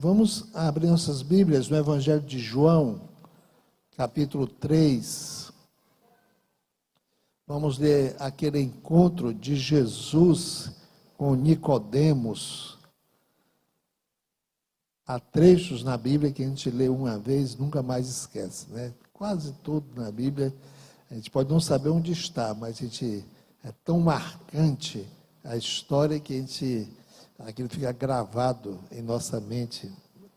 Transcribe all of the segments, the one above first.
Vamos abrir nossas Bíblias no Evangelho de João, capítulo 3. Vamos ler aquele encontro de Jesus com Nicodemos. Há trechos na Bíblia que a gente lê uma vez e nunca mais esquece, né? Quase tudo na Bíblia, a gente pode não saber onde está, mas é tão marcante a história que aquilo fica gravado em nossa mente.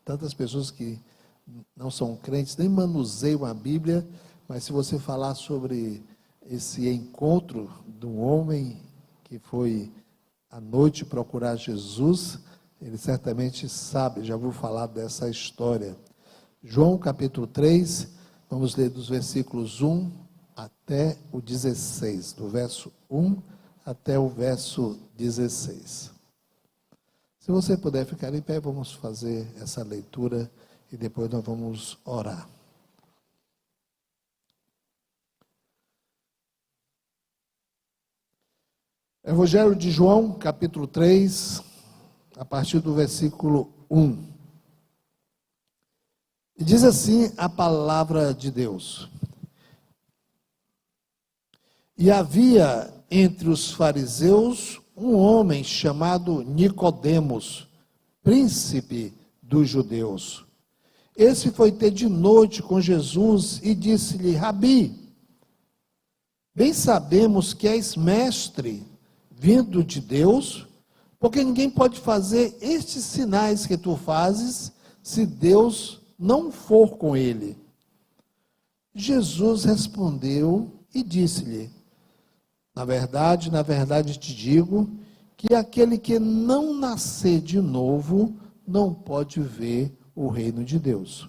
Tantas pessoas que não são crentes, nem manuseiam a Bíblia, mas se você falar sobre esse encontro de um homem que foi à noite procurar Jesus, ele certamente sabe, já ouviu falar dessa história. João capítulo 3, vamos ler dos versículos 1 até o 16, do verso 1 até o verso 16. Se você puder ficar em pé, vamos fazer essa leitura e depois nós vamos orar. Evangelho de João, capítulo 3, a partir do versículo 1. E diz assim a palavra de Deus: E havia entre os fariseus um homem chamado Nicodemos, príncipe dos judeus. Esse foi ter de noite com Jesus e disse-lhe: Rabi, bem sabemos que és mestre, vindo de Deus, porque ninguém pode fazer estes sinais que tu fazes, se Deus não for com ele. Jesus respondeu e disse-lhe: na verdade te digo, que aquele que não nascer de novo, não pode ver o reino de Deus.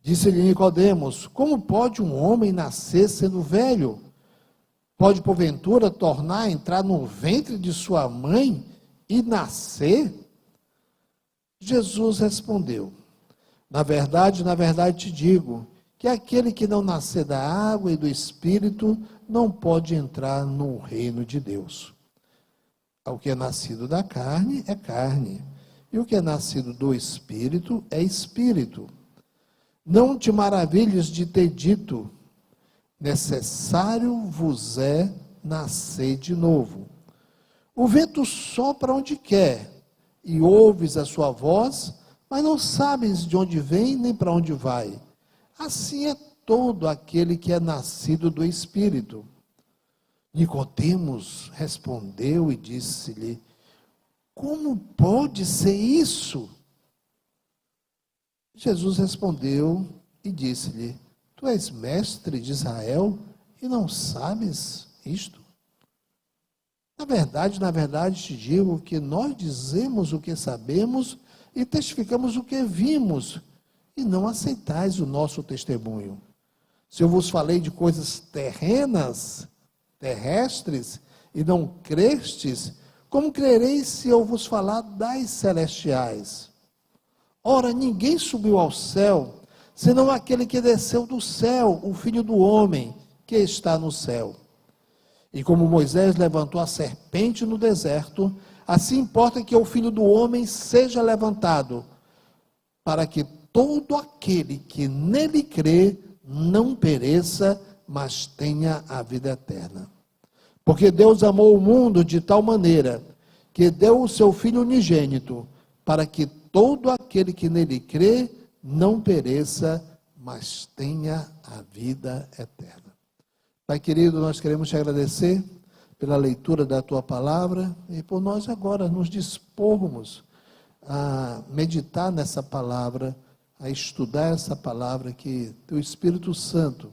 Disse-lhe Nicodemos: como pode um homem nascer sendo velho? Pode, porventura, tornar a entrar no ventre de sua mãe e nascer? Jesus respondeu: na verdade te digo, que aquele que não nascer da água e do Espírito não pode entrar no reino de Deus. O que é nascido da carne é carne, e o que é nascido do Espírito é Espírito. Não te maravilhes de ter dito: necessário vos é nascer de novo. O vento sopra onde quer, e ouves a sua voz, mas não sabes de onde vem nem para onde vai. Assim é todo aquele que é nascido do Espírito. Nicodemos respondeu e disse-lhe: como pode ser isso? Jesus respondeu e disse-lhe: tu és mestre de Israel e não sabes isto? Na verdade te digo que nós dizemos o que sabemos e testificamos o que vimos, e não aceitais o nosso testemunho. Se eu vos falei de coisas terrestres, e não crestes, como crereis se eu vos falar das celestiais? Ora, ninguém subiu ao céu, senão aquele que desceu do céu, o Filho do homem, que está no céu. E como Moisés levantou a serpente no deserto, assim importa que o Filho do homem seja levantado, para que todo aquele que nele crê não pereça, mas tenha a vida eterna. Porque Deus amou o mundo de tal maneira que deu o seu Filho unigênito, para que todo aquele que nele crê não pereça, mas tenha a vida eterna. Pai querido, nós queremos te agradecer pela leitura da tua palavra e por nós agora nos dispormos a meditar nessa palavra, a estudar essa palavra, que teu Espírito Santo,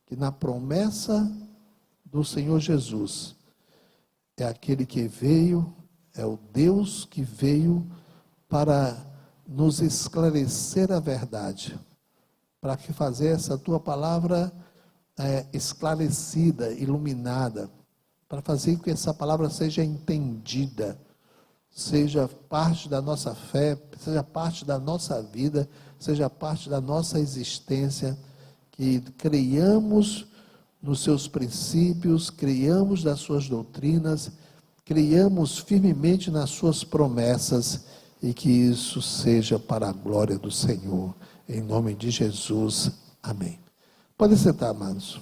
que na promessa do Senhor Jesus, é aquele que veio, é o Deus que veio para nos esclarecer a verdade, para que fazer essa tua palavra esclarecida, iluminada, para fazer com que essa palavra seja entendida, seja parte da nossa fé, seja parte da nossa vida, seja parte da nossa existência, que creiamos nos seus princípios, creiamos nas suas doutrinas, creiamos firmemente nas suas promessas e que isso seja para a glória do Senhor. Em nome de Jesus, amém. Podem sentar, amados.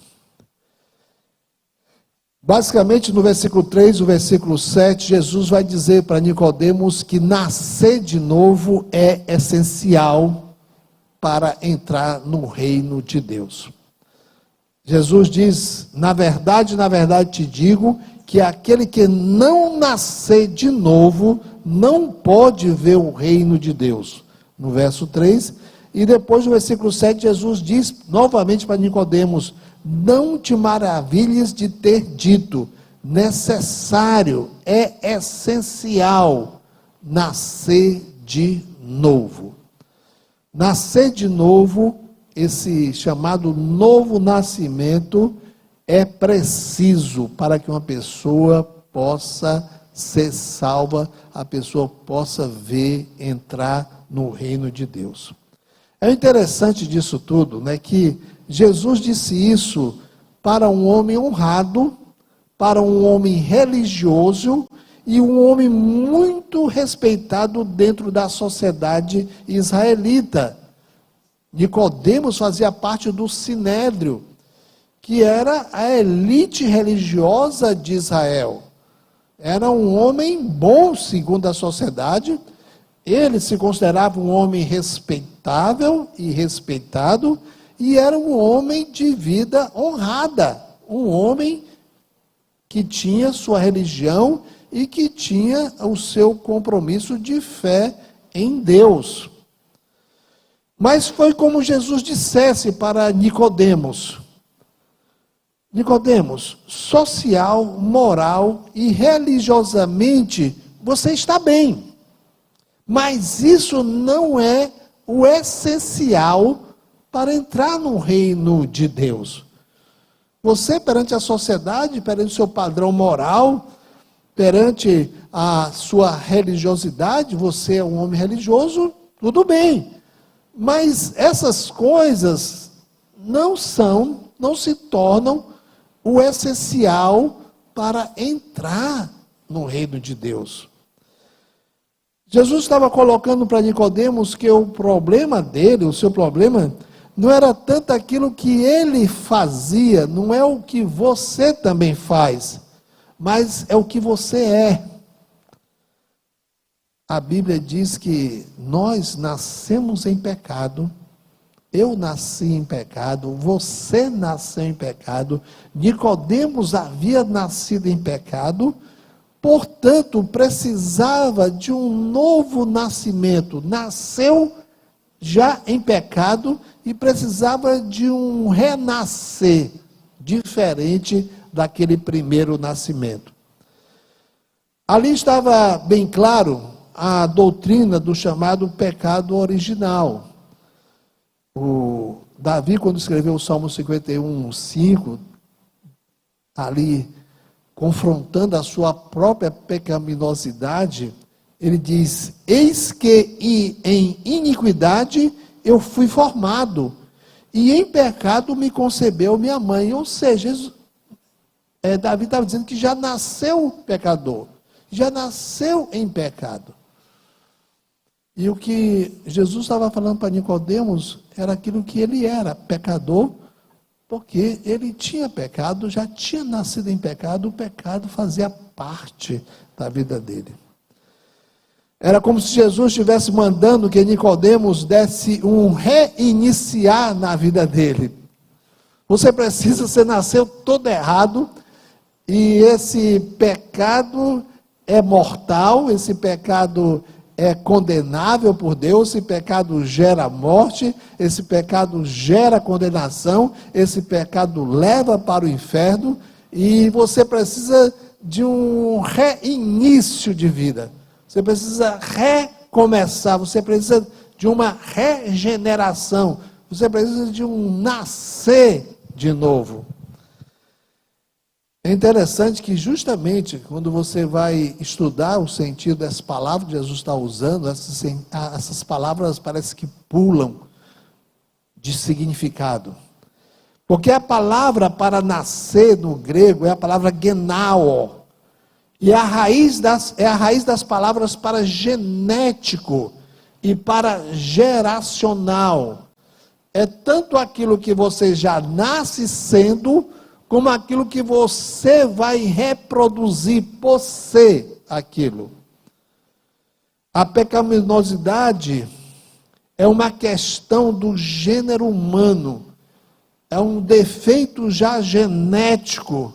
Basicamente, no versículo 3, o versículo 7, Jesus vai dizer para Nicodemos que nascer de novo é essencial para entrar no reino de Deus. Jesus diz, na verdade te digo, que aquele que não nascer de novo, não pode ver o reino de Deus. No verso 3, e depois no versículo 7, Jesus diz novamente para Nicodemos, não te maravilhes de ter dito, necessário, é essencial, nascer de novo. Nascer de novo, esse chamado novo nascimento, é preciso para que uma pessoa possa ser salva, a pessoa possa ver, entrar no reino de Deus. É interessante disso tudo, né, que Jesus disse isso para um homem honrado, para um homem religioso e um homem muito respeitado dentro da sociedade israelita. Nicodemos fazia parte do Sinédrio, que era a elite religiosa de Israel. Era um homem bom, segundo a sociedade. Ele se considerava um homem respeitável e respeitado, e era um homem de vida honrada, um homem que tinha sua religião e que tinha o seu compromisso de fé em Deus. Mas foi como Jesus dissesse para Nicodemos: Nicodemos, social, moral e religiosamente você está bem, mas isso não é o essencial para entrar no reino de Deus. Você, perante a sociedade, perante o seu padrão moral, perante a sua religiosidade, você é um homem religioso, tudo bem. Mas essas coisas não se tornam o essencial para entrar no reino de Deus. Jesus estava colocando para Nicodemos que o problema dele, o seu problema, não era tanto aquilo que ele fazia, não é o que você também faz, mas é o que você é. A Bíblia diz que nós nascemos em pecado, eu nasci em pecado, você nasceu em pecado, Nicodemos havia nascido em pecado, portanto precisava de um novo nascimento, nasceu já em pecado e precisava de um renascer diferente daquele primeiro nascimento. Ali estava bem claro a doutrina do chamado pecado original. O Davi, quando escreveu o Salmo 51, 5, ali confrontando a sua própria pecaminosidade, ele diz, eis que em iniquidade eu fui formado, e em pecado me concebeu minha mãe. Ou seja, Davi estava dizendo que já nasceu pecador, já nasceu em pecado. E o que Jesus estava falando para Nicodemos era aquilo que ele era, pecador, porque ele tinha pecado, já tinha nascido em pecado, o pecado fazia parte da vida dele. Era como se Jesus estivesse mandando que Nicodemos desse um reiniciar na vida dele. Você nasceu todo errado, e esse pecado é mortal, esse pecado é condenável por Deus, esse pecado gera morte, esse pecado gera condenação, esse pecado leva para o inferno, e você precisa de um reinício de vida. Você precisa recomeçar, você precisa de uma regeneração, você precisa de um nascer de novo. É interessante que justamente quando você vai estudar o sentido dessas palavras que Jesus está usando, essas palavras parece que pulam de significado. Porque a palavra para nascer no grego é a palavra genao, E é a raiz das palavras para genético e para geracional. É tanto aquilo que você já nasce sendo, como aquilo que você vai reproduzir por ser aquilo. A pecaminosidade é uma questão do gênero humano, é um defeito já genético,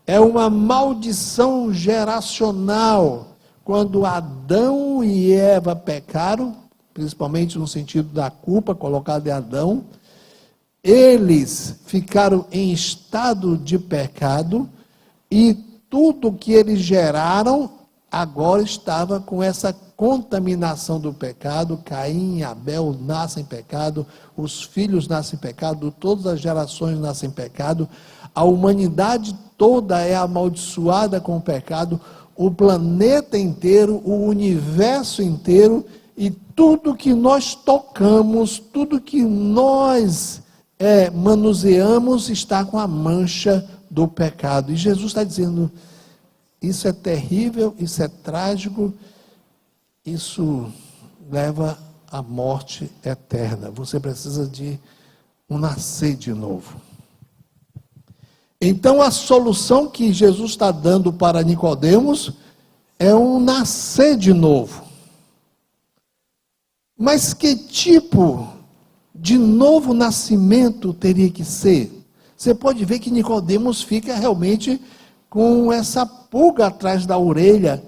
é uma maldição geracional. Quando Adão e Eva pecaram, principalmente no sentido da culpa colocada em Adão, eles ficaram em estado de pecado e tudo que eles geraram agora estava com essa contaminação do pecado. Caim e Abel nascem em pecado, os filhos nascem em pecado, todas as gerações nascem em pecado, a humanidade toda é amaldiçoada com o pecado, o planeta inteiro, o universo inteiro, e tudo que nós tocamos, tudo que nós manuseamos está com a mancha do pecado. E Jesus está dizendo, isso é terrível, isso é trágico, isso leva à morte eterna. Você precisa de um nascer de novo. Então a solução que Jesus está dando para Nicodemos é um nascer de novo. Mas que tipo de novo nascimento teria que ser? Você pode ver que Nicodemos fica realmente com essa pulga atrás da orelha.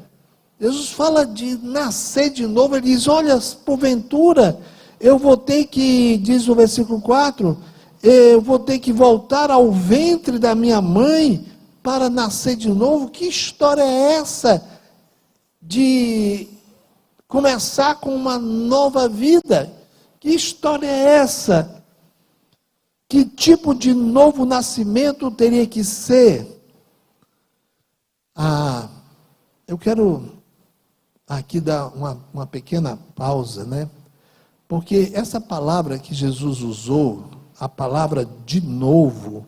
Jesus fala de nascer de novo, ele diz, olha, porventura, eu vou ter que, diz o versículo 4, eu vou ter que voltar ao ventre da minha mãe para nascer de novo? Que história é essa de começar com uma nova vida? Que história é essa? Que tipo de novo nascimento teria que ser? Eu quero aqui dar uma pequena pausa, né? Porque essa palavra que Jesus usou, a palavra de novo,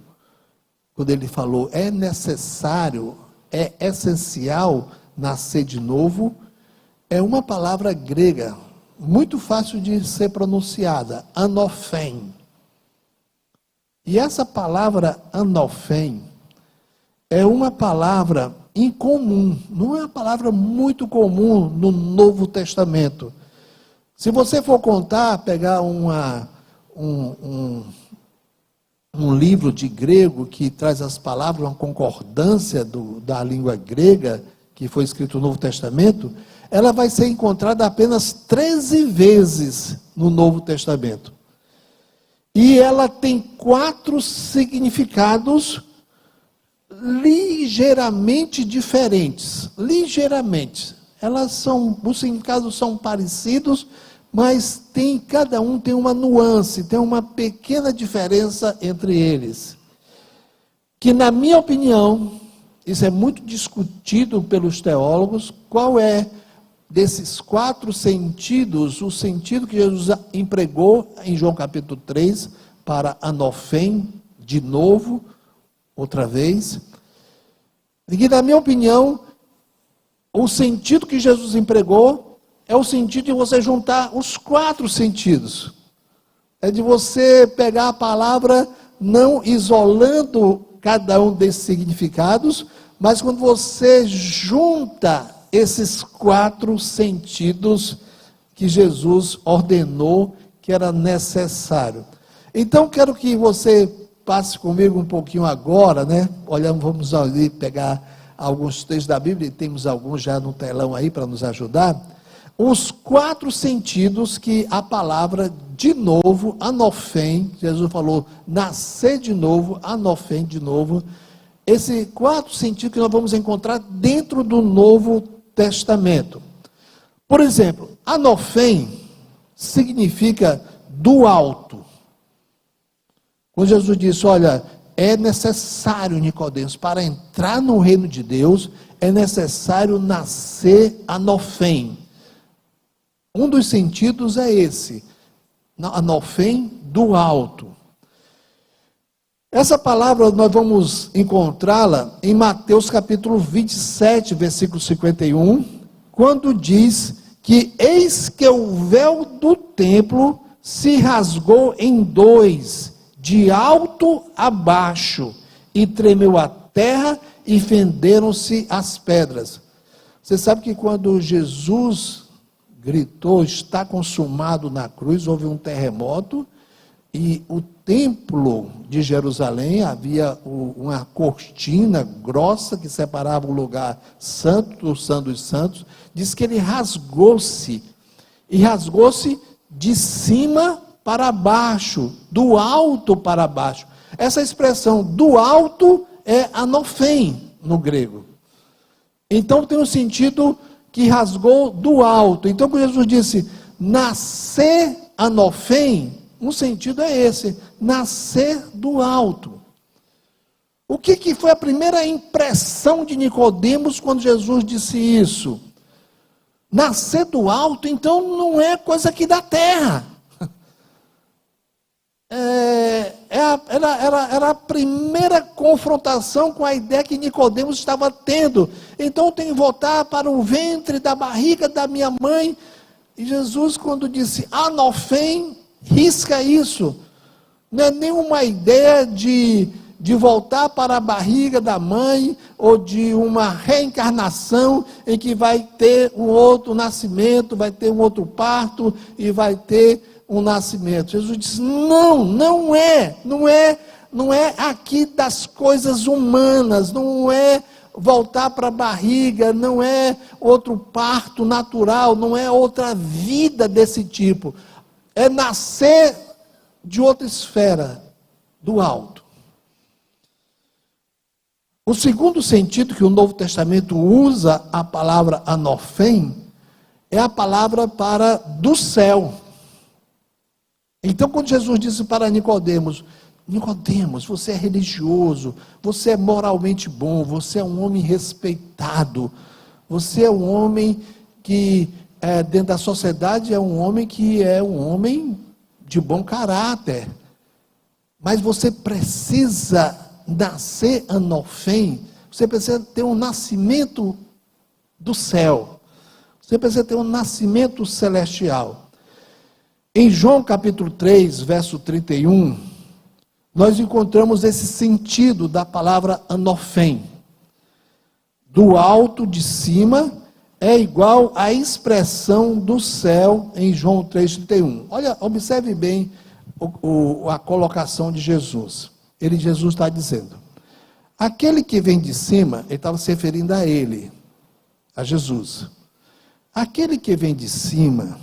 quando ele falou é necessário, é essencial nascer de novo, é uma palavra grega, muito fácil de ser pronunciada, anophen. E essa palavra anophen é uma palavra incomum, não é uma palavra muito comum no Novo Testamento. Se você for contar, pegar um livro de grego que traz as palavras, uma concordância da língua grega, que foi escrito no Novo Testamento, ela vai ser encontrada apenas 13 vezes no Novo Testamento. E ela tem 4 significados ligeiramente diferentes. Ligeiramente. Os significados são parecidos, mas cada um tem uma nuance, tem uma pequena diferença entre eles. Que, na minha opinião, isso é muito discutido pelos teólogos, qual é desses 4 sentidos, o sentido que Jesus empregou em João capítulo 3, para anophen, de novo, outra vez. E que, na minha opinião, o sentido que Jesus empregou é o sentido de você juntar os 4 sentidos. É de você pegar a palavra, não isolando cada um desses significados, mas quando você junta esses 4 sentidos que Jesus ordenou que era necessário. Então, quero que você passe comigo um pouquinho agora, né? Vamos ali pegar alguns textos da Bíblia, e temos alguns já no telão aí para nos ajudar. Os 4 sentidos que a palavra de novo, anophen, Jesus falou, nascer de novo, anophen de novo. Esses 4 sentidos que nós vamos encontrar dentro do Novo Testamento. Por exemplo, anophen significa do alto. Quando Jesus disse, olha, é necessário, Nicodemos, para entrar no reino de Deus, é necessário nascer anophen. Um dos sentidos é esse, anophen do alto. Essa palavra nós vamos encontrá-la em Mateus capítulo 27, versículo 51, quando diz que eis que o véu do templo se rasgou em dois, de alto a baixo, e tremeu a terra e fenderam-se as pedras. Você sabe que quando Jesus gritou, está consumado na cruz, houve um terremoto, e o templo de Jerusalém, havia uma cortina grossa que separava o lugar santo do Santo dos Santos, diz que ele rasgou-se, e rasgou-se de cima para baixo, do alto para baixo. Essa expressão do alto é anofém no grego. Então tem o sentido que rasgou do alto. Então quando Jesus disse nascer anofém, um sentido é esse, nascer do alto. O que foi a primeira impressão de Nicodemos quando Jesus disse isso? Nascer do alto, então não é coisa aqui da terra. Era a primeira confrontação com a ideia que Nicodemos estava tendo. Então eu tenho que voltar para o ventre da barriga da minha mãe. E Jesus, quando disse anofém, risca isso. Não é nenhuma ideia de voltar para a barriga da mãe, ou de uma reencarnação em que vai ter um outro nascimento, vai ter um outro parto e vai ter um nascimento. Jesus disse: não é aqui das coisas humanas, não é voltar para a barriga, não é outro parto natural, não é outra vida desse tipo. É nascer de outra esfera, do alto. O segundo sentido que o Novo Testamento usa a palavra anofém é a palavra para do céu. Então, quando Jesus disse para Nicodemos: Nicodemos, você é religioso, você é moralmente bom, você é um homem respeitado, você é um homem que, dentro da sociedade, é um homem que é um homem de bom caráter, mas você precisa nascer anofém, você precisa ter um nascimento do céu, você precisa ter um nascimento celestial. Em João capítulo 3, verso 31, nós encontramos esse sentido da palavra anofém. Do alto, de cima, é igual à expressão do céu em João 3,31. Olha, observe bem a colocação de Jesus. Jesus está dizendo: aquele que vem de cima, ele estava se referindo a ele, a Jesus. Aquele que vem de cima,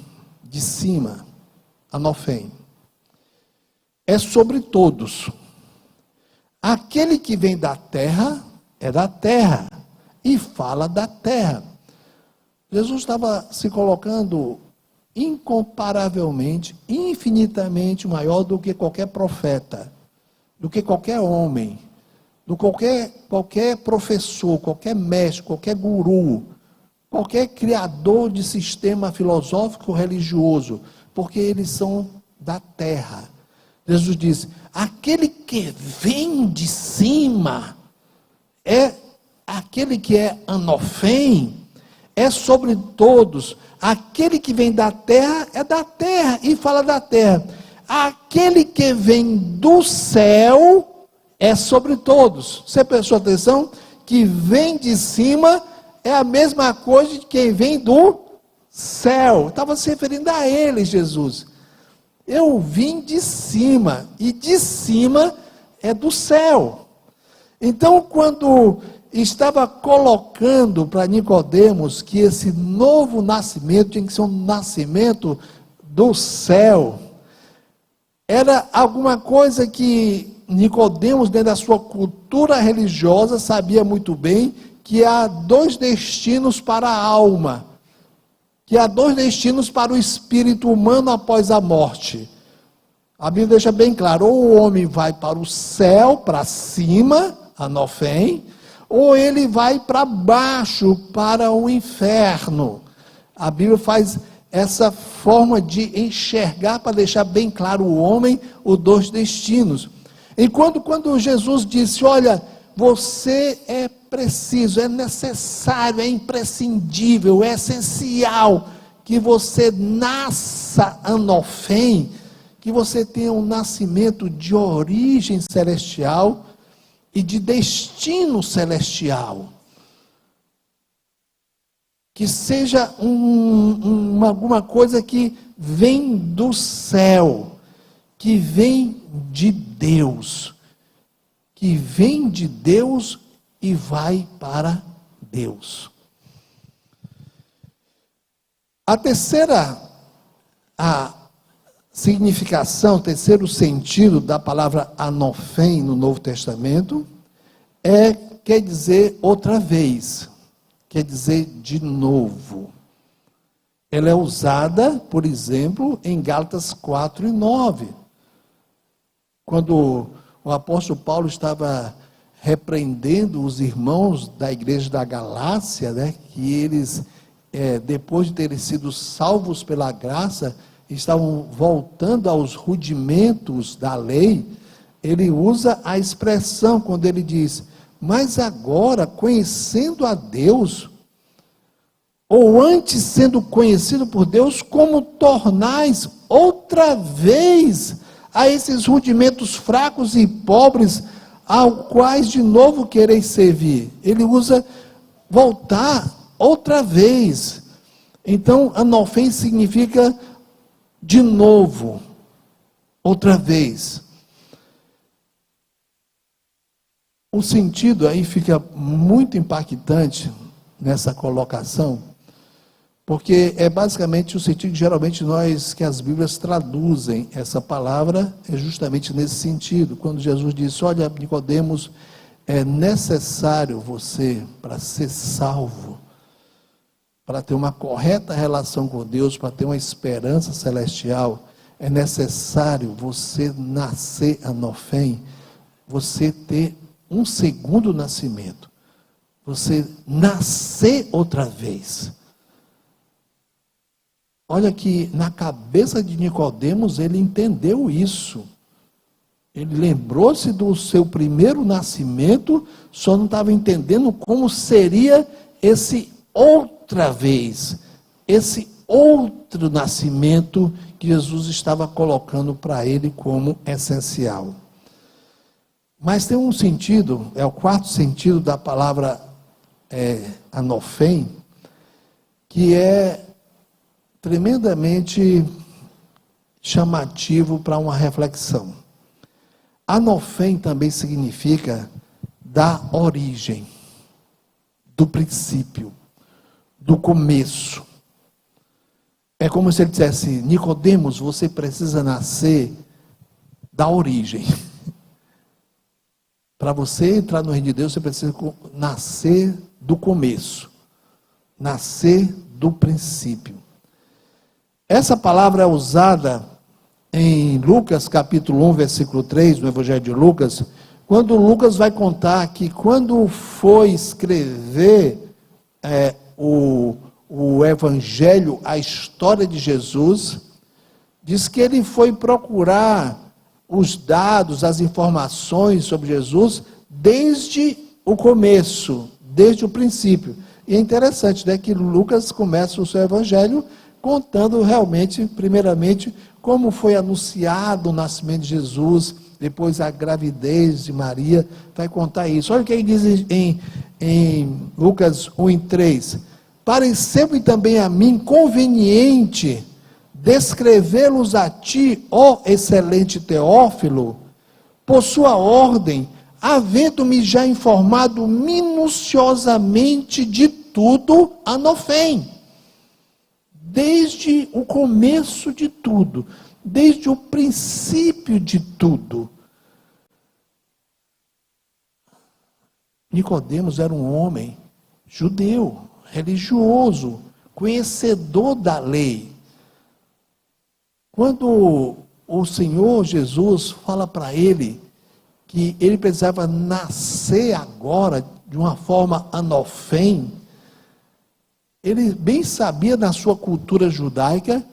anofém, é sobre todos. Aquele que vem da terra, é da terra, e fala da terra. Jesus estava se colocando incomparavelmente, infinitamente maior do que qualquer profeta, do que qualquer homem, do qualquer professor, qualquer mestre, qualquer guru, qualquer criador de sistema filosófico religioso, porque eles são da terra. Jesus disse: aquele que vem de cima é aquele que é anofém, é sobre todos. Aquele que vem da terra é da terra e fala da terra. Aquele que vem do céu é sobre todos. Você prestou atenção? Que vem de cima é a mesma coisa de quem vem do céu. Estava se referindo a ele, Jesus. Eu vim de cima, e de cima é do céu. Então, quando estava colocando para Nicodemos que esse novo nascimento tinha que ser um nascimento do céu, era alguma coisa que Nicodemos, dentro da sua cultura religiosa, sabia muito bem que há dois destinos para a alma, que há dois destinos para o espírito humano após a morte. A Bíblia deixa bem claro: ou o homem vai para o céu, para cima, anofém, ou ele vai para baixo, para o inferno. A Bíblia faz essa forma de enxergar, para deixar bem claro o homem, os dois destinos. Enquanto quando Jesus disse, olha, você é preciso, é necessário, é imprescindível, é essencial que você nasça anofém, que você tenha um nascimento de origem celestial e de destino celestial. Que seja alguma coisa que vem do céu, que vem de Deus, que vem de Deus e vai para Deus. A terceira significação, o terceiro sentido da palavra anofém no Novo Testamento quer dizer outra vez, quer dizer de novo. Ela é usada, por exemplo, em Gálatas 4:9. Quando o apóstolo Paulo estava repreendendo os irmãos da igreja da Galácia, que eles, depois de terem sido salvos pela graça, estavam voltando aos rudimentos da lei, ele usa a expressão quando ele diz, mas agora, conhecendo a Deus, ou antes sendo conhecido por Deus, como tornais outra vez a esses rudimentos fracos e pobres, aos quais de novo quereis servir. Ele usa voltar outra vez. Então, anofém significa de novo, outra vez. O sentido aí fica muito impactante nessa colocação, porque é basicamente o sentido que geralmente que as Bíblias traduzem essa palavra, é justamente nesse sentido. Quando Jesus disse, olha, Nicodemos, é necessário você, para ser salvo, para ter uma correta relação com Deus, para ter uma esperança celestial, é necessário você nascer anofém, você ter um segundo nascimento, você nascer outra vez. Olha que na cabeça de Nicodemos ele entendeu isso. Ele lembrou-se do seu primeiro nascimento, só não estava entendendo como seria esse outra vez, esse outro nascimento que Jesus estava colocando para ele como essencial. Mas tem um sentido, é o quarto sentido da palavra anofém, que é tremendamente chamativo para uma reflexão. Anofém também significa da origem, do princípio, do começo. É como se ele dissesse, Nicodemos, você precisa nascer da origem. Para você entrar no reino de Deus, você precisa nascer do começo, nascer do princípio. Essa palavra é usada em Lucas capítulo 1, versículo 3, no Evangelho de Lucas, quando Lucas vai contar que quando foi escrever o Evangelho, a história de Jesus, diz que ele foi procurar os dados, as informações sobre Jesus desde o começo, desde o princípio. E é interessante, que Lucas começa o seu Evangelho contando realmente, primeiramente, como foi anunciado o nascimento de Jesus, depois a gravidez de Maria, vai contar isso. Olha o que ele diz em Lucas 1:3. Pareceu-me também a mim conveniente descrevê-los a ti, ó excelente Teófilo, por sua ordem, havendo-me já informado minuciosamente de tudo anofém. Desde o começo de tudo, desde o princípio de tudo. Nicodemos era um homem judeu, religioso, conhecedor da lei. Quando o Senhor Jesus fala para ele que ele precisava nascer agora de uma forma anofém, ele bem sabia na sua cultura judaica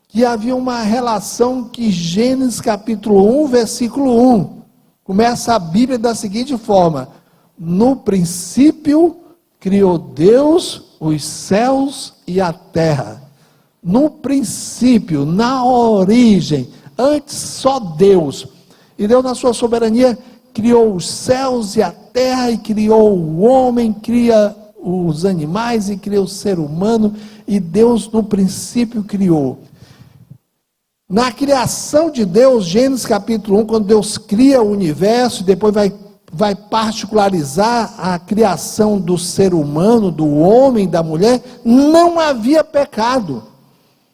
que havia uma relação que Gênesis capítulo 1, versículo 1, Começa a Bíblia da seguinte forma: no princípio criou Deus os céus e a terra. No princípio, na origem, antes só Deus. E Deus, na sua soberania, criou os céus e a terra, e criou o homem, cria os animais, e criou o ser humano, e Deus no princípio criou. Na criação de Deus, Gênesis capítulo 1, quando Deus cria o universo, depois vai particularizar a criação do ser humano, do homem, da mulher, não havia pecado.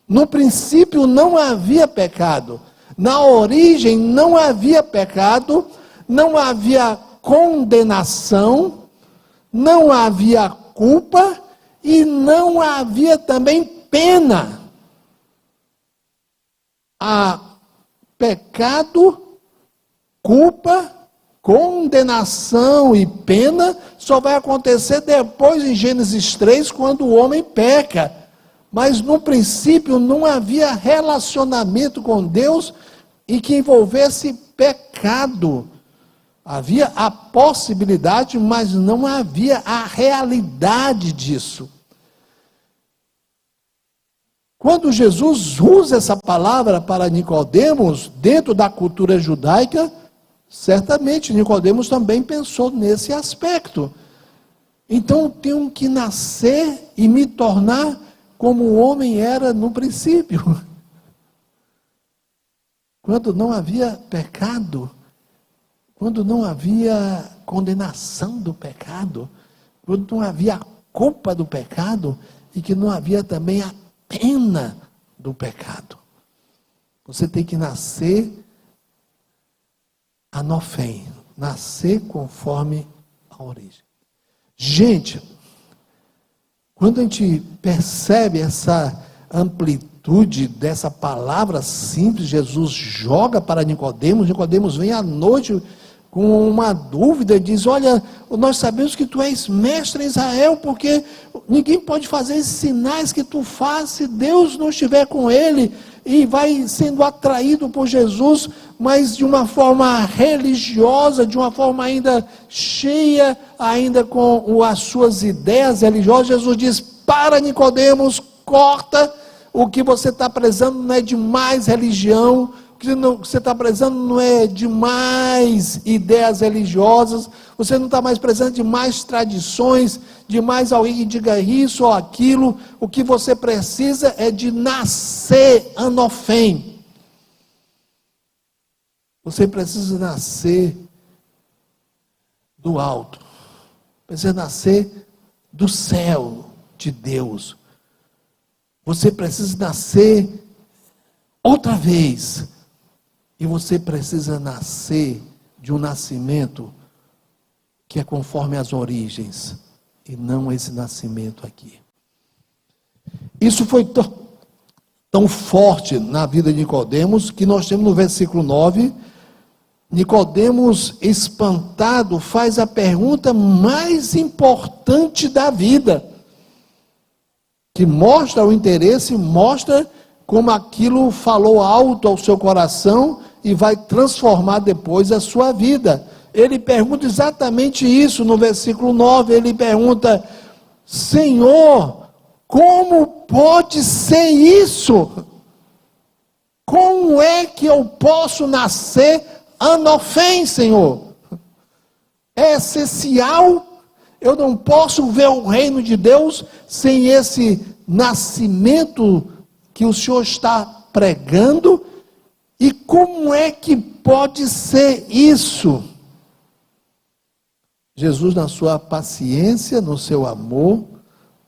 No princípio não havia pecado. Na origem não havia pecado, não havia condenação, não havia culpa e não havia também pena. Há pecado, culpa, condenação e pena só vai acontecer depois em Gênesis 3, quando o homem peca. Mas no princípio não havia relacionamento com Deus e que envolvesse pecado. Havia a possibilidade, mas não havia a realidade disso. Quando Jesus usa essa palavra para Nicodemos, dentro da cultura judaica, certamente Nicodemos também pensou nesse aspecto. Então, tenho que nascer e me tornar como o homem era no princípio. Quando não havia pecado, quando não havia condenação do pecado, quando não havia a culpa do pecado e que não havia também a pena do pecado. Você tem que nascer anofém, nascer conforme a origem. Gente, quando a gente percebe essa amplitude dessa palavra simples, Jesus joga para Nicodemos, Nicodemos vem à noite com uma dúvida e diz: olha, nós sabemos que tu és mestre em Israel, porque ninguém pode fazer esses sinais que tu fazes se Deus não estiver com ele. E vai sendo atraído por Jesus, mas de uma forma religiosa, de uma forma ainda cheia, ainda com as suas ideias religiosas. Jesus diz: para, Nicodemos, corta, o que você está prezando não é de mais religião, o que você está prezando não é de mais ideias religiosas, você não está mais prezando de mais tradições, de mais alguém que diga isso ou aquilo. O que você precisa é de nascer anofém. Você precisa nascer do alto, precisa nascer do céu de Deus. Você precisa nascer outra vez. E você precisa nascer de um nascimento que é conforme as origens, e não esse nascimento aqui. Isso foi tão forte na vida de Nicodemos, que nós temos no versículo 9, Nicodemos, espantado, faz a pergunta mais importante da vida, que mostra o interesse, mostra como aquilo falou alto ao seu coração e vai transformar depois a sua vida. Ele pergunta exatamente isso no versículo 9, ele pergunta: Senhor, como pode ser isso? Como é que eu posso nascer anofém, Senhor? É essencial, eu não posso ver o reino de Deus sem esse nascimento que o Senhor está pregando. E como é que pode ser isso? Jesus, na sua paciência, no seu amor,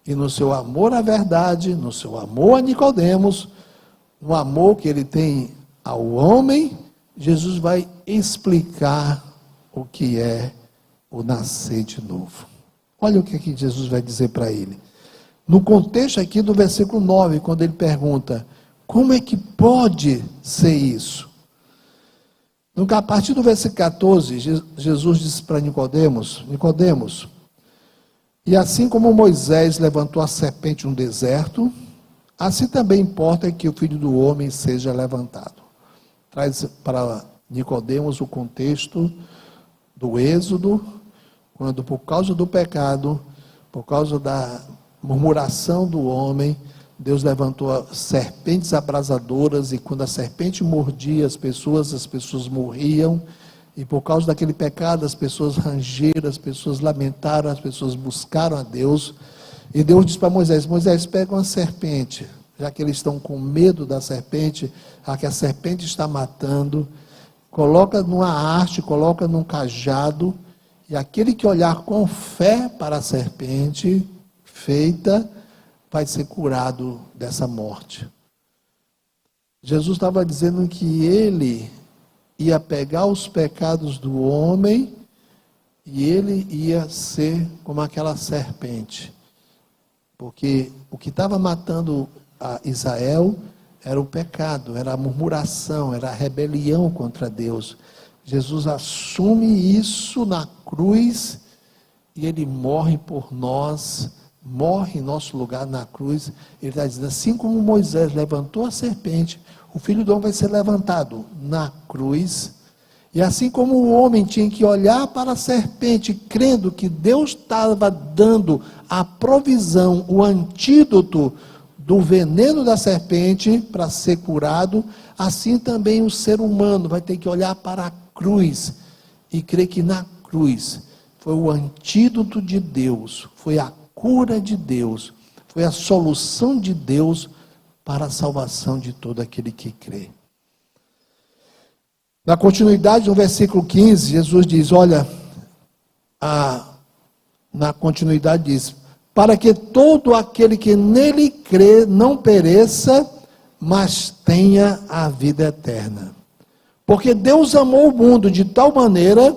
e no seu amor à verdade, no seu amor a Nicodemos, no amor que ele tem ao homem, Jesus vai explicar o que é o nascer de novo. Olha o que aqui Jesus vai dizer para ele. No contexto aqui do versículo 9, quando ele pergunta: como é que pode ser isso? A partir do versículo 14, Jesus disse para Nicodemos: Nicodemos, e assim como Moisés levantou a serpente no deserto, assim também importa que o Filho do Homem seja levantado. Traz para Nicodemos, o contexto do Êxodo, quando por causa do pecado, por causa da murmuração do homem, Deus levantou serpentes abrasadoras, e quando a serpente mordia as pessoas morriam, e por causa daquele pecado as pessoas rangeram, as pessoas lamentaram, as pessoas buscaram a Deus, e Deus disse para Moisés: Moisés, pega uma serpente, já que eles estão com medo da serpente, a que a serpente está matando, coloca numa haste, coloca num cajado, e aquele que olhar com fé para a serpente feita, vai ser curado dessa morte. Jesus estava dizendo que ele ia pegar os pecados do homem e ele ia ser como aquela serpente. Porque o que estava matando a Israel era o pecado, era a murmuração, era a rebelião contra Deus. Jesus assume isso na cruz e ele morre por nós, morre em nosso lugar na cruz. Ele está dizendo, assim como Moisés levantou a serpente, o Filho do Homem vai ser levantado na cruz. E assim como o homem tinha que olhar para a serpente, crendo que Deus estava dando a provisão, o antídoto do veneno da serpente para ser curado, assim também o ser humano vai ter que olhar para a cruz e crer que na cruz foi o antídoto de Deus, foi a cura de Deus, foi a solução de Deus para a salvação de todo aquele que crê. Na continuidade, no versículo 15, Jesus diz, olha, na continuidade diz, para que todo aquele que nele crê não pereça, mas tenha a vida eterna. Porque Deus amou o mundo de tal maneira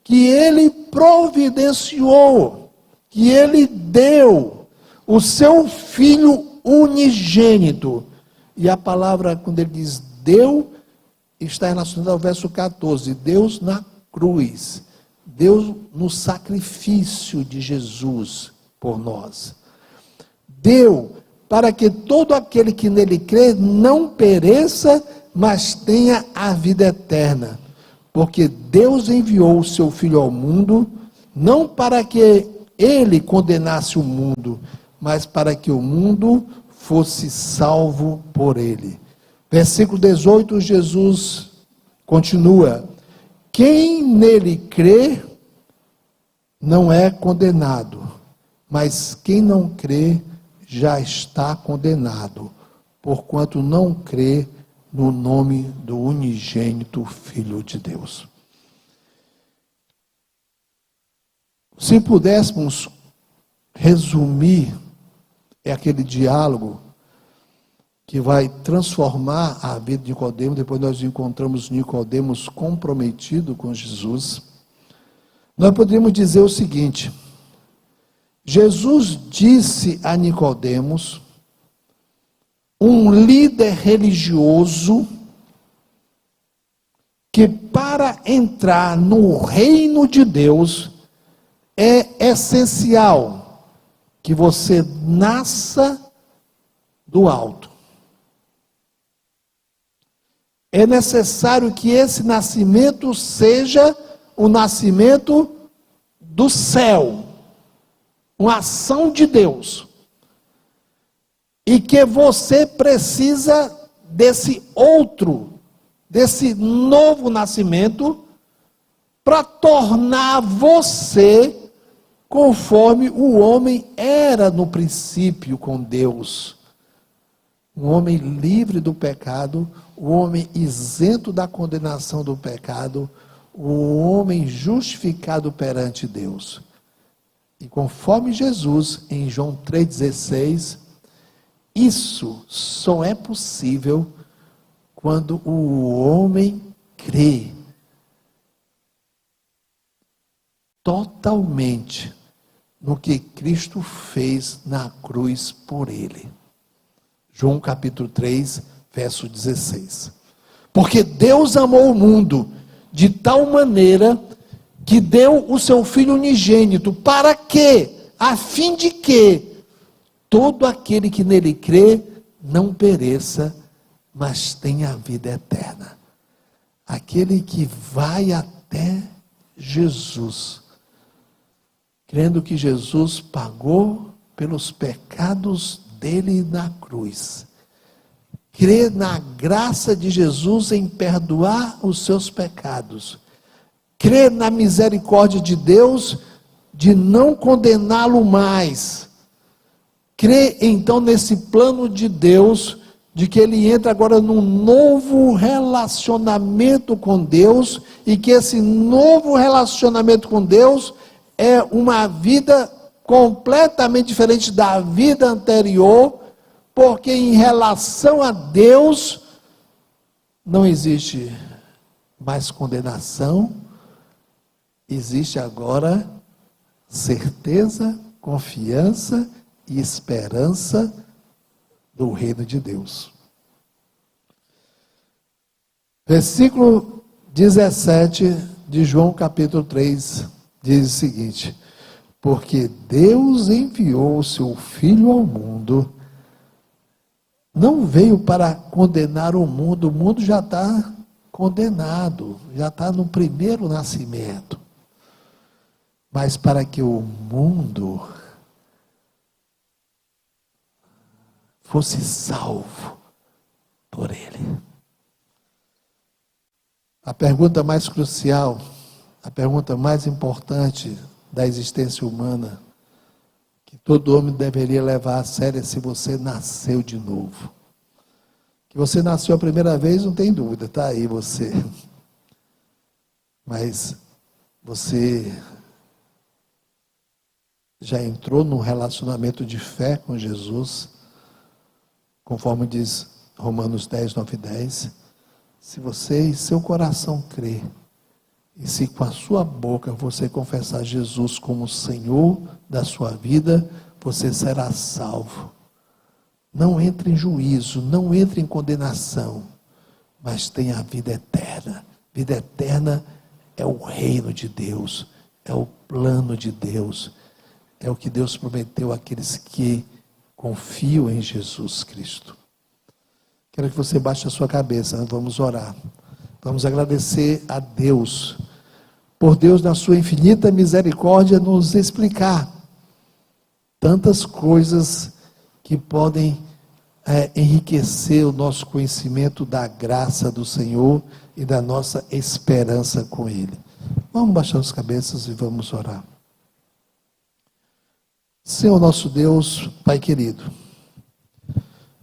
que ele providenciou, que ele deu o seu Filho unigênito. E a palavra, quando ele diz deu, está relacionada ao verso 14. Deus na cruz. Deus no sacrifício de Jesus por nós. Deu para que todo aquele que nele crê não pereça, mas tenha a vida eterna. Porque Deus enviou o seu Filho ao mundo, não para que ele condenasse o mundo, mas para que o mundo fosse salvo por ele. Versículo 18, Jesus continua, quem nele crê não é condenado, mas quem não crê já está condenado, porquanto não crê no nome do unigênito Filho de Deus. Se pudéssemos resumir, é aquele diálogo que vai transformar a vida de Nicodemo. Depois nós encontramos Nicodemos comprometido com Jesus. Nós poderíamos dizer o seguinte: Jesus disse a Nicodemos, um líder religioso, que para entrar no reino de Deus é essencial que você nasça do alto. É necessário que esse nascimento seja o nascimento do céu, uma ação de Deus. E que você precisa desse outro, desse novo nascimento, para tornar você conforme o homem era no princípio com Deus. Um homem livre do pecado, o homem isento da condenação do pecado, o homem justificado perante Deus. E conforme Jesus, em João 3,16, isso só é possível quando o homem crê totalmente no que Cristo fez na cruz por ele. João capítulo 3, verso 16. Porque Deus amou o mundo de tal maneira que deu o seu Filho unigênito, para que, a fim de que todo aquele que nele crê não pereça, mas tenha a vida eterna. aquele que vai até Jesus, crendo que Jesus pagou pelos pecados dele na cruz. Crê na graça de Jesus em perdoar os seus pecados. Crê na misericórdia de Deus de não condená-lo mais. Crê então nesse plano de Deus, de que ele entra agora num novo relacionamento com Deus, e que esse novo relacionamento com Deus é uma vida completamente diferente da vida anterior, porque em relação a Deus não existe mais condenação, existe agora certeza, confiança e esperança do reino de Deus. Versículo 17 de João capítulo 3 diz o seguinte: porque Deus enviou o seu Filho ao mundo, não veio para condenar o mundo já está condenado, já está no primeiro nascimento, mas para que o mundo fosse salvo por ele. A pergunta mais crucial, a pergunta mais importante da existência humana, que todo homem deveria levar a sério, é se você nasceu de novo. Que você nasceu a primeira vez, não tem dúvida, está aí você. Mas você já entrou num relacionamento de fé com Jesus, conforme diz Romanos 10, 9 e 10. Se você em seu coração crê, e se com a sua boca você confessar Jesus como Senhor da sua vida, você será salvo. Não entre em juízo, não entre em condenação, mas tenha a vida eterna. Vida eterna é o reino de Deus, é o plano de Deus, é o que Deus prometeu àqueles que confiam em Jesus Cristo. Quero que você baixe a sua cabeça, nós vamos orar. Vamos agradecer a Deus, por Deus na sua infinita misericórdia nos explicar tantas coisas que podem enriquecer o nosso conhecimento da graça do Senhor e da nossa esperança com Ele. Vamos baixar as cabeças e vamos orar. Senhor nosso Deus, Pai querido,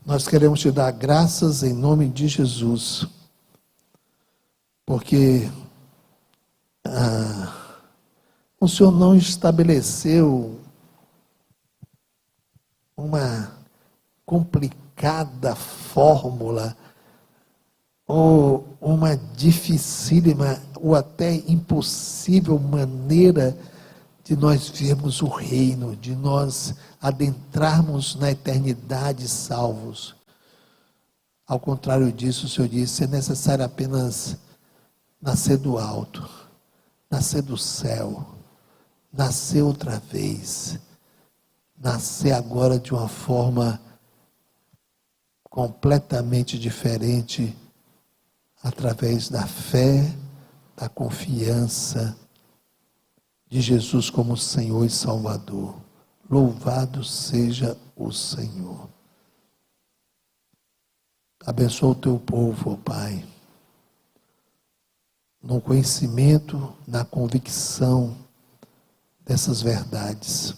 nós queremos te dar graças em nome de Jesus, porque o Senhor não estabeleceu uma complicada fórmula ou uma dificílima ou até impossível maneira de nós vermos o reino, de nós adentrarmos na eternidade salvos. Ao contrário disso, o Senhor disse, é necessário apenas nascer do alto, nascer do céu, nascer outra vez, nascer agora de uma forma completamente diferente, através da fé, da confiança de Jesus como Senhor e Salvador. Louvado seja o Senhor. Abençoa o teu povo, ó Pai, no conhecimento, na convicção dessas verdades.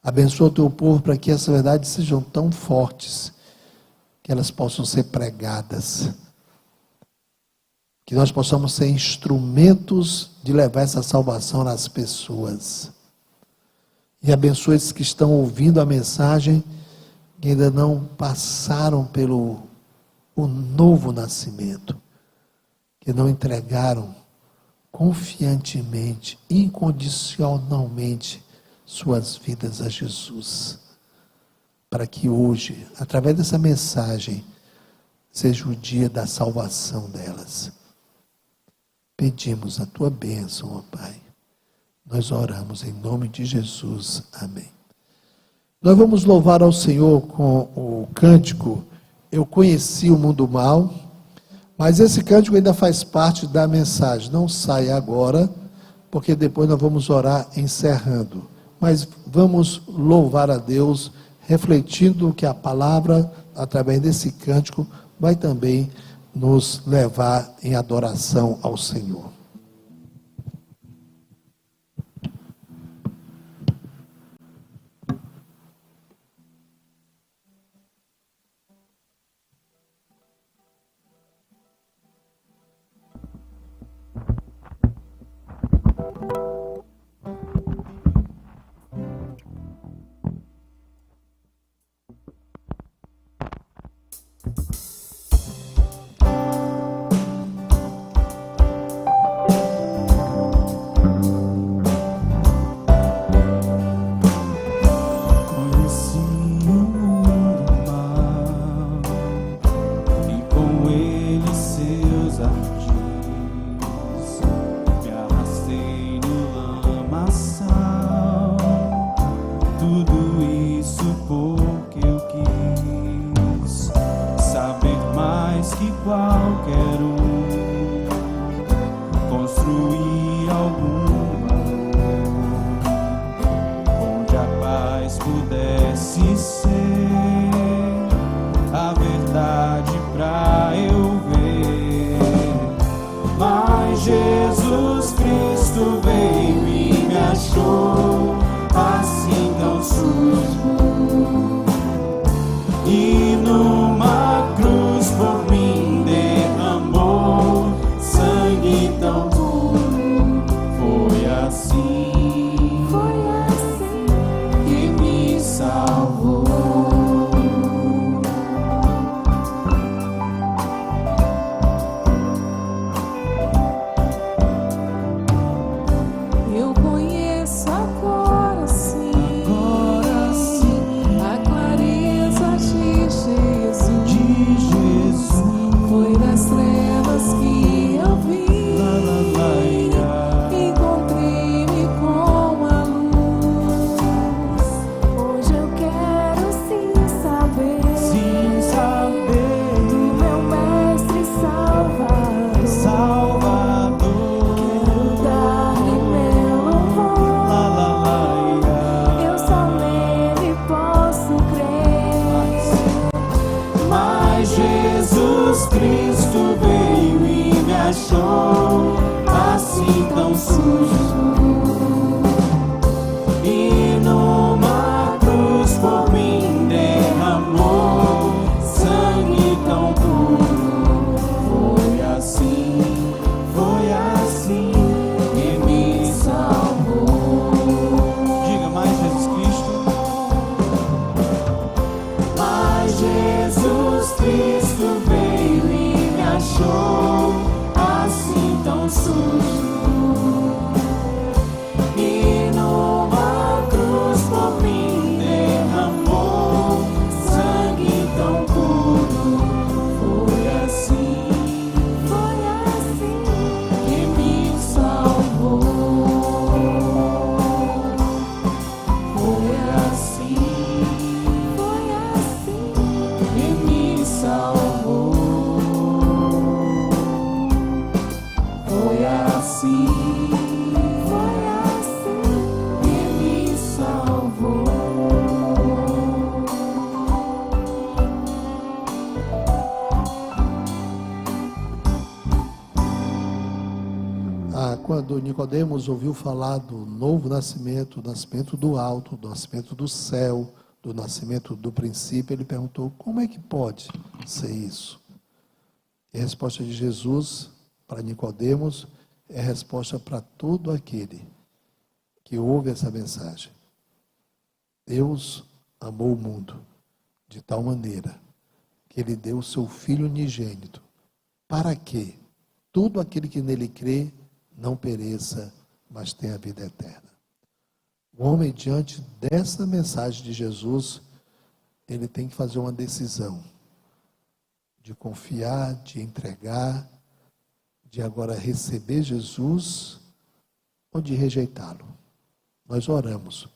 Abençoa o teu povo para que essas verdades sejam tão fortes que elas possam ser pregadas, que nós possamos ser instrumentos de levar essa salvação nas pessoas. E abençoa esses que estão ouvindo a mensagem, que ainda não passaram pelo o novo nascimento, que não entregaram confiantemente, incondicionalmente suas vidas a Jesus. Para que hoje, através dessa mensagem, seja o dia da salvação delas. Pedimos a tua bênção, ó Pai. Nós oramos em nome de Jesus. Amém. Nós vamos louvar ao Senhor com o cântico Eu Conheci o Mundo Mal, Mas esse cântico ainda faz parte da mensagem. Não sai agora, porque depois nós vamos orar encerrando. Mas vamos louvar a Deus, refletindo que a palavra, através desse cântico, vai também nos levar em adoração ao Senhor. Quando Nicodemos ouviu falar do novo nascimento, do nascimento do alto, do nascimento do céu, do nascimento do princípio, ele perguntou: como é que pode ser isso? E a resposta de Jesus para Nicodemos é a resposta para todo aquele que ouve essa mensagem. Deus amou o mundo de tal maneira que Ele deu o seu Filho unigênito, para que todo aquele que nele crê não pereça, mas tenha a vida eterna. O homem, diante dessa mensagem de Jesus, ele tem que fazer uma decisão de confiar, de entregar, de agora receber Jesus ou de rejeitá-lo. Nós oramos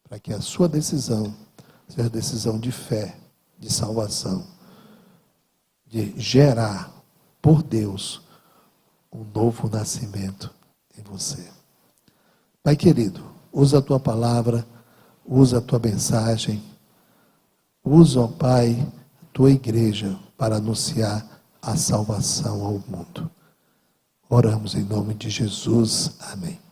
para que a sua decisão seja decisão de fé, de salvação, de gerar por Deus, um novo nascimento em você. Pai querido, usa a tua palavra, usa a tua mensagem, usa, ó Pai, a tua igreja para anunciar a salvação ao mundo. Oramos em nome de Jesus. Amém.